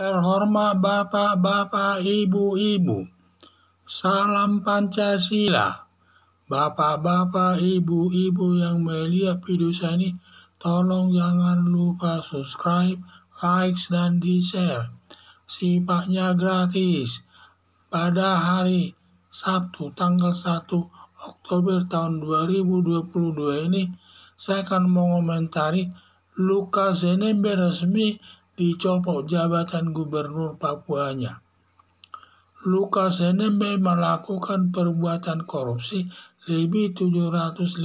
Terhormat Bapak-Bapak, Ibu-Ibu, salam Pancasila. Bapak-bapak, Ibu-Ibu yang melihat video saya ini, tolong jangan lupa subscribe, like, dan di-share. Sifatnya gratis. Pada hari Sabtu tanggal 1 Oktober tahun 2022 ini, saya akan mengomentari Lukas NMB resmi dicopot jabatan gubernur Papuanya. Lukas NMB melakukan perbuatan korupsi lebih 750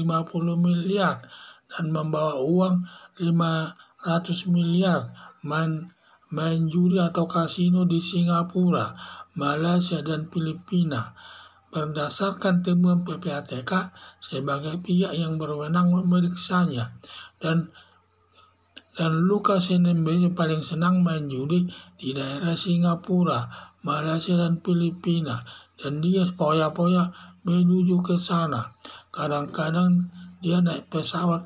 miliar dan membawa uang 500 miliar main judi atau kasino di Singapura, Malaysia, dan Filipina. Berdasarkan temuan PPATK sebagai pihak yang berwenang memeriksanya, dan Lukas NMB paling senang main judi di daerah Singapura, Malaysia, dan Filipina, dan dia poya-poya menuju ke sana. Kadang-kadang dia naik pesawat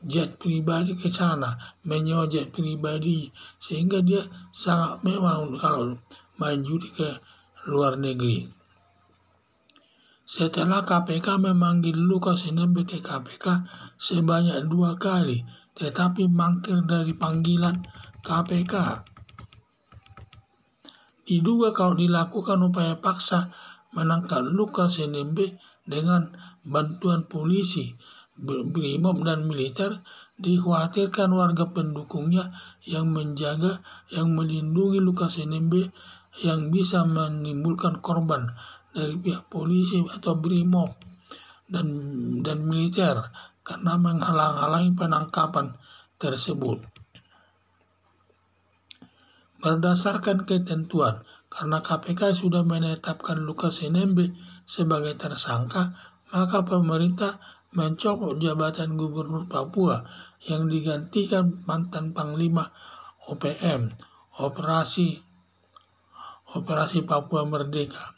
jet pribadi ke sana, menyewa jet pribadi, sehingga dia sangat mewah kalau main judi ke luar negeri. Setelah KPK memanggil Lukas NMB ke KPK sebanyak 2 kali, tetapi mangkir dari panggilan KPK. Diduga kalau dilakukan upaya paksa menangkap Lukas NMB dengan bantuan polisi, BRIMOB, dan militer, dikhawatirkan warga pendukungnya yang melindungi Lukas NMB yang bisa menimbulkan korban dari pihak polisi atau BRIMOB dan militer karena menghalang-halangi penangkapan tersebut. Berdasarkan ketentuan, karena KPK sudah menetapkan Lukas NMB sebagai tersangka, maka pemerintah mencopot jabatan gubernur Papua yang digantikan mantan Panglima OPM, Operasi Papua Merdeka.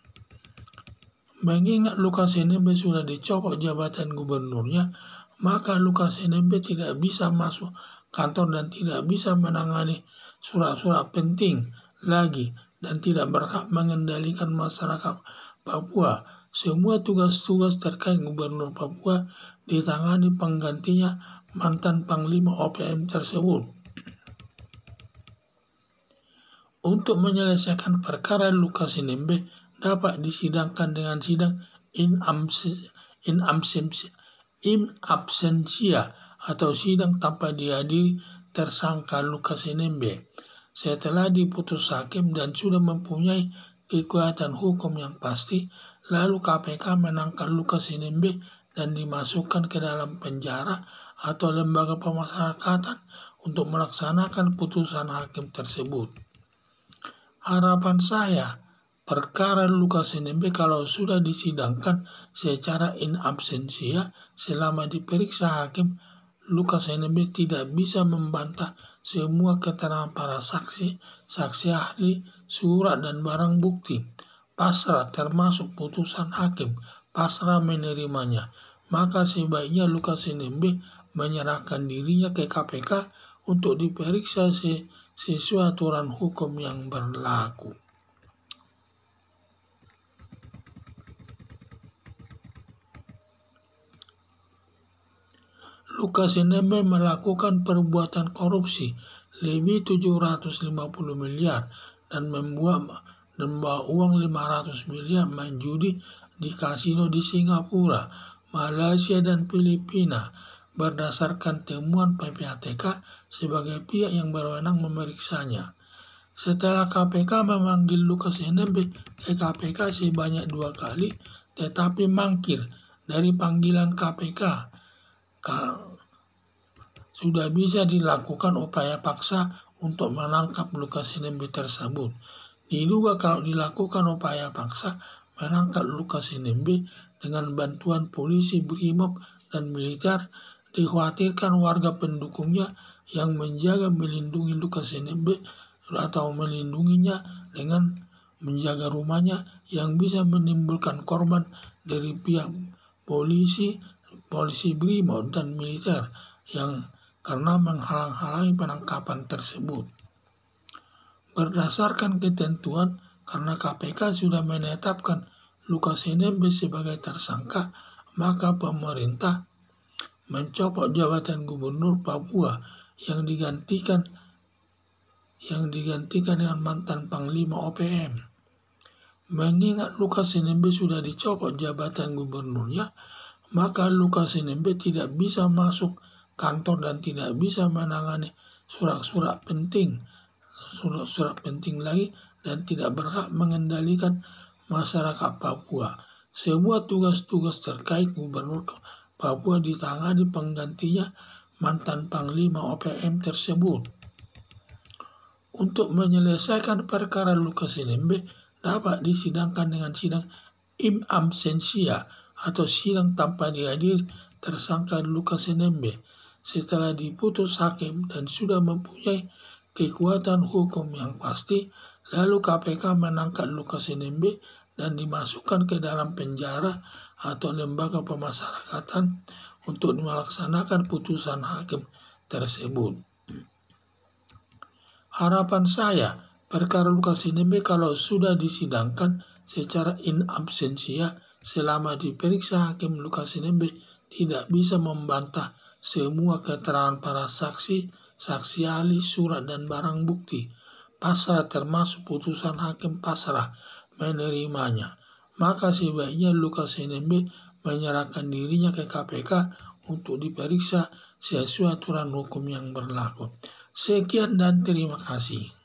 Mengingat Lukas NMB sudah dicopot jabatan gubernurnya, maka Lukas NMB tidak bisa masuk kantor dan tidak bisa menangani surat-surat penting lagi dan tidak berhak mengendalikan masyarakat Papua. Semua tugas-tugas terkait gubernur Papua ditangani penggantinya mantan Panglima OPM tersebut. Untuk menyelesaikan perkara Lukas NMB dapat disidangkan dengan sidang in absentia atau sidang tanpa dihadiri tersangka Lukas NMB. Setelah diputus hakim dan sudah mempunyai kekuatan hukum yang pasti, lalu KPK menangkap Lukas NMB dan dimasukkan ke dalam penjara atau lembaga pemasyarakatan untuk melaksanakan putusan hakim tersebut. Harapan saya, perkara Lukas NMB kalau sudah disidangkan secara in absentia selama diperiksa hakim, Lukas NMB tidak bisa membantah semua keterangan para saksi ahli, surat, dan barang bukti. Pasrah termasuk putusan hakim, pasrah menerimanya. Maka sebaiknya Lukas NMB menyerahkan dirinya ke KPK untuk diperiksa sesuai aturan hukum yang berlaku. Lukas NMB melakukan perbuatan korupsi lebih 750 miliar dan membawa uang 500 miliar main judi di kasino di Singapura, Malaysia, dan Filipina. Berdasarkan temuan PPATK sebagai pihak yang berwenang memeriksanya. Setelah KPK memanggil Lukas NMB ke KPK sebanyak 2 kali, tetapi mangkir dari panggilan KPK, sudah bisa dilakukan upaya paksa untuk menangkap Lukas NMB tersebut. Diduga kalau dilakukan upaya paksa menangkap Lukas NMB dengan bantuan polisi, BRIMOB, dan militer, dikhawatirkan warga pendukungnya yang melindungi Lukas NMB atau melindunginya dengan menjaga rumahnya yang bisa menimbulkan korban dari pihak polisi, BRIMOB, dan militer yang karena menghalang-halangi penangkapan tersebut. Berdasarkan ketentuan, karena KPK sudah menetapkan Lukas NMB sebagai tersangka, maka pemerintah mencopot jabatan Gubernur Papua yang digantikan dengan mantan Panglima OPM. Mengingat Lukas NMB sudah dicopot jabatan gubernurnya, maka Lukas NMB tidak bisa masuk kantor dan tidak bisa menangani surat-surat penting lagi, dan tidak berhak mengendalikan masyarakat Papua. Semua tugas-tugas terkait Gubernur Papua ditangani penggantinya mantan Panglima OPM tersebut. Untuk menyelesaikan perkara Lukas NMB dapat disidangkan dengan sidang in absentia atau sidang tanpa dihadiri tersangka Lukas NMB setelah diputus hakim dan sudah mempunyai kekuatan hukum yang pasti, lalu KPK menangkap Lukas NMB dan dimasukkan ke dalam penjara atau lembaga pemasyarakatan untuk melaksanakan putusan hakim tersebut. Harapan saya, perkara Lukas NMB kalau sudah disidangkan secara in absentia selama diperiksa hakim, Lukas NMB tidak bisa membantah semua keterangan para saksi ahli, surat dan barang bukti. Pasrah termasuk putusan hakim pasrah menerimanya. Maka sebaiknya Lukas NMB menyerahkan dirinya ke KPK untuk diperiksa sesuai aturan hukum yang berlaku. Sekian dan terima kasih.